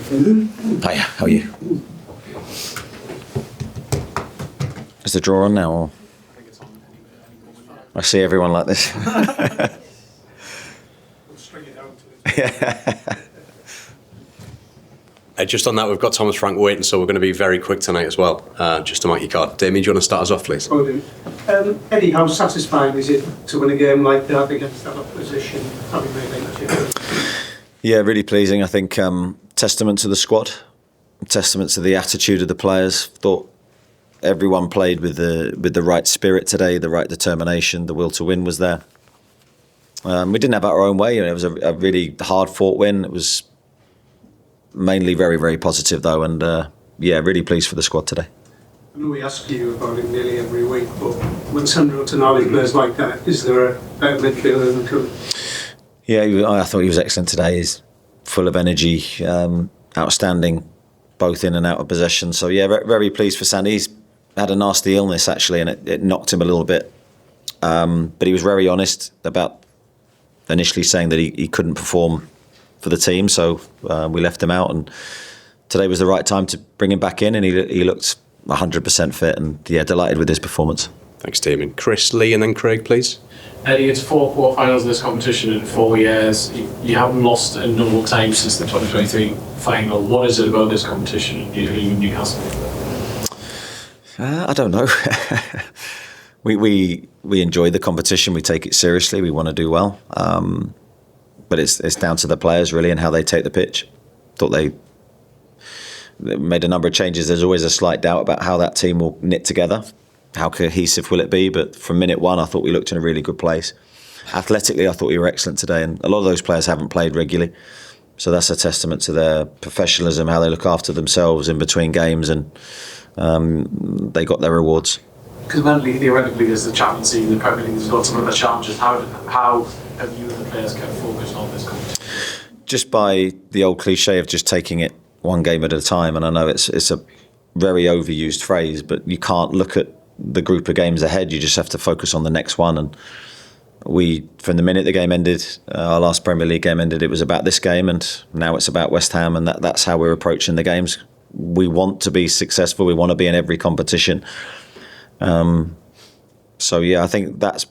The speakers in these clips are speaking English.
Hiya, how are you? Is the draw on now? Or? I see everyone like this. Just on that, we've got Thomas Frank waiting, so we're going to be very quick tonight as well. Just to mark your card. Damien, do you want to start us off, please? Eddie, how satisfying is it to win a game like that against that opposition, having made that? Yeah, really pleasing. I think testament to the squad, testament to the attitude of the players. Thought everyone played with the right spirit today, the right determination. The will to win was there. We didn't have our own way. It was a really hard-fought win. It was mainly very, very positive, though, and really pleased for the squad today. I know we ask you about it nearly every week, but when Sandro Tonali plays like that, is there a better midfielder than Cook? Yeah, I thought he was excellent today. He's full of energy, outstanding, both in and out of possession. So, yeah, very pleased for Sandy. He's had a nasty illness, actually, and it knocked him a little bit. But he was very honest about initially saying that he couldn't perform for the team, so we left him out, and today was the right time to bring him back in, and he looked 100% fit, and delighted with his performance. Thanks, Damien. Chris, Lee, and then Craig, please. Eddie, it's 4 quarterfinals of this competition in 4 years. You haven't lost a normal time since the 2023 final. What is it about this competition in Newcastle? I don't know. we enjoy the competition. We take it seriously. We want to do well. But it's down to the players, really, and how they take the pitch. Thought they made a number of changes. There's always a slight doubt about how that team will knit together. How cohesive will it be? But from minute one, I thought we looked in a really good place. Athletically, I thought we were excellent today, and a lot of those players haven't played regularly. So that's a testament to their professionalism, how they look after themselves in between games, and they got their rewards. Because mentally, theoretically, there's the Champions League, the Premier League, there's got some other challenges. How have you and the players kept focused on this competition? Just by the old cliche of just taking it one game at a time, and I know it's a very overused phrase, but you can't look at the group of games ahead. You just have to focus on the next one. And we, from the minute the game ended, our last Premier League game ended, it was about this game, and now it's about West Ham, and that's how we're approaching the games. We want to be successful. We want to be in every competition. I think that's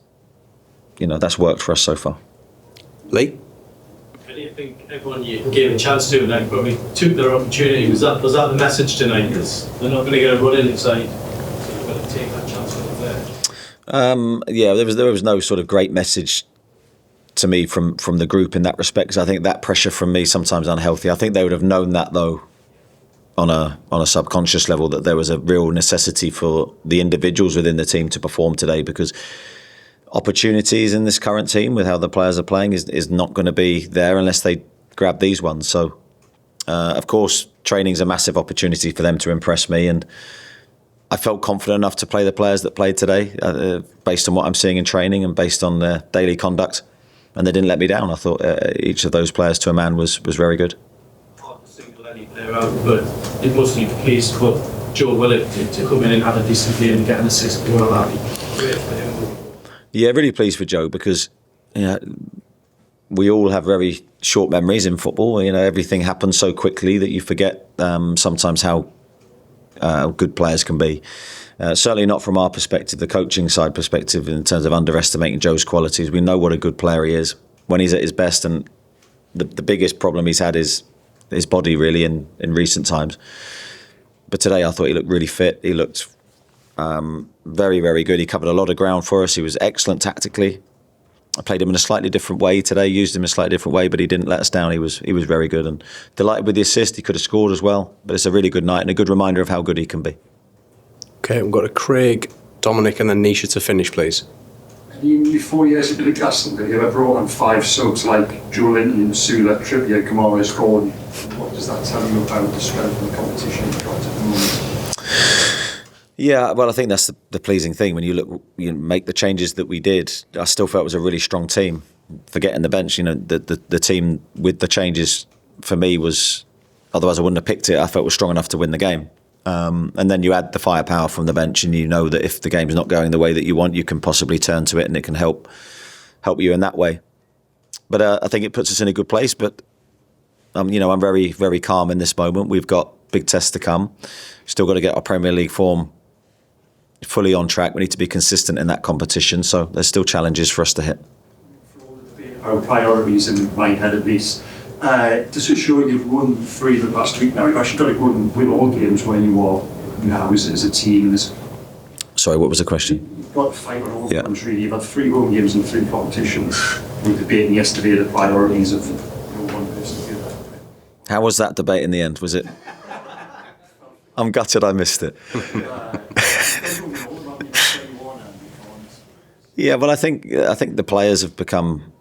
worked for us so far. Lee? I think everyone you gave a chance to tonight, but we took their opportunity. Was that the message tonight? Because they're not going to get a run in inside, so you've got to take that chance when it's there. There was no sort of great message to me from the group in that respect, because I think that pressure from me sometimes unhealthy. I think they would have known that, though, on a subconscious level, that there was a real necessity for the individuals within the team to perform today, because opportunities in this current team with how the players are playing is not going to be there unless they grab these ones. So, of course, training's a massive opportunity for them to impress me, and I felt confident enough to play the players that played today based on what I'm seeing in training and based on their daily conduct, and they didn't let me down. I thought each of those players to a man was very good. But it must be pleased for Joe Willock to come in and have a decent game and get an assist. Yeah, really pleased for Joe, because we all have very short memories in football. Everything happens so quickly that you forget sometimes how good players can be. Certainly not from our perspective, the coaching side perspective, in terms of underestimating Joe's qualities. We know what a good player he is when he's at his best, and the biggest problem he's had is his body, really, in recent times. But today I thought he looked really fit. He looked very, very good. He covered a lot of ground for us. He was excellent tactically. I played him in a slightly different way today, used him in a slightly different way, but he didn't let us down. He was very good, and delighted with the assist. He could have scored as well, but it's a really good night and a good reminder of how good he can be. Okay, we've got a Craig, Dominic, and then Nisha to finish, please. In your 4 years at Newcastle, have you ever brought on 5 subs like Joe Linton, Sula, Trippier, Kamara, Scorn? What does that tell you about the strength of the competition you've got at the moment? Yeah, well, I think that's the pleasing thing. When you make the changes that we did, I still felt it was a really strong team. Forgetting the bench, the team with the changes for me was, otherwise I wouldn't have picked it. I felt was strong enough to win the game. And then you add the firepower from the bench, and you know that if the game's not going the way that you want, you can possibly turn to it, and it can help you in that way. But I think it puts us in a good place. But I'm very, very calm in this moment. We've got big tests to come. Still got to get our Premier League form fully on track. We need to be consistent in that competition. So there's still challenges for us to hit. Our priorities in my head at least. Does it show you've won 3 of the last week now? You've actually got to go and win all games where you are now as a team. Sorry, what was the question? You've got to fight on all fronts really. You've had 3 home games and 3 competitions. We were debating yesterday the priorities of one person to do that. How was that debate in the end? Was it? I'm gutted I missed it. Yeah, well, I think the players have become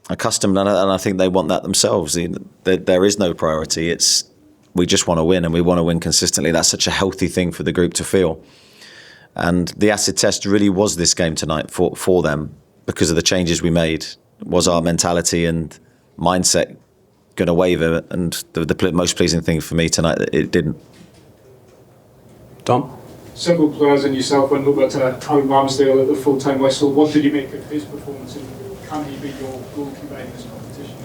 accustomed, and I think they want that themselves. There is no priority. We just want to win, and we want to win consistently. That's such a healthy thing for the group to feel. And the acid test really was this game tonight for them because of the changes we made. Was our mentality and mindset going to waver? And the most pleasing thing for me tonight, that it didn't. Tom? Several players and yourself went over to Aaron Ramsdale at the full-time whistle. What did you make of his performance, and can he be your goalkeeper in this competition?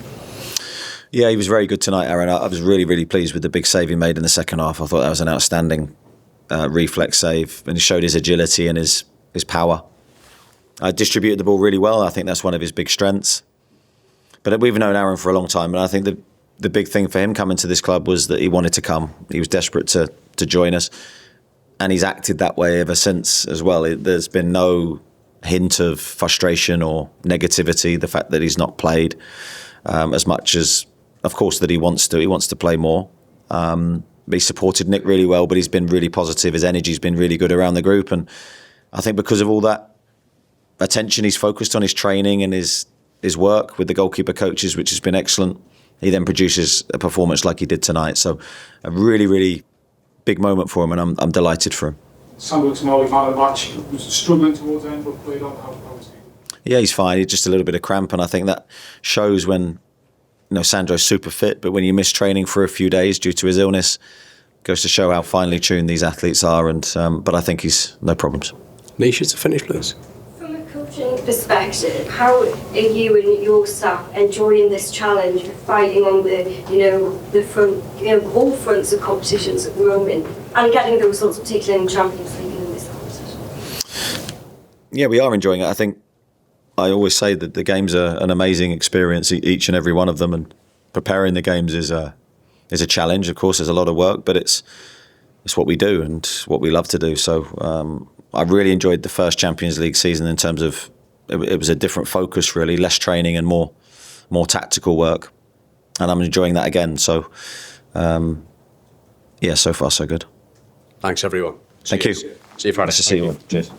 Yeah, he was very good tonight, Aaron. I was really, really pleased with the big save he made in the second half. I thought that was an outstanding reflex save, and he showed his agility and his power. I distributed the ball really well. I think that's one of his big strengths. But we've known Aaron for a long time, and I think the big thing for him coming to this club was that he wanted to come. He was desperate to join us, and he's acted that way ever since as well. There's been no hint of frustration or negativity. The fact that he's not played as much as, of course, that he wants to. He wants to play more. He supported Nick really well, but he's been really positive. His energy's been really good around the group, and I think because of all that attention he's focused on his training and his work with the goalkeeper coaches, which has been excellent, he then produces a performance like he did tonight. So a really, really big moment for him, and I'm delighted for him. Sandro Tonali, man of the match, was struggling towards the end, but played on. How was he? Yeah, he's fine. He's just a little bit of cramp, and I think that shows when Sandro's super fit, but when you miss training for a few days due to his illness, goes to show how finely tuned these athletes are. And but I think he's no problems. Nisha to finish, please. From a coaching perspective, how are you and your staff enjoying this challenge of fighting on the front, all fronts of competitions at the moment, and getting those results, particularly in Champions League and in this competition? Yeah, we are enjoying it. I think I always say that the games are an amazing experience, each and every one of them, and preparing the games is a challenge. Of course, there's a lot of work, but it's what we do and what we love to do. So I really enjoyed the first Champions League season in terms of it was a different focus, really, less training and more tactical work, and I'm enjoying that again. So yeah, so far so good. Thanks, everyone. Thank you. See you Friday. Nice to see you all. Cheers.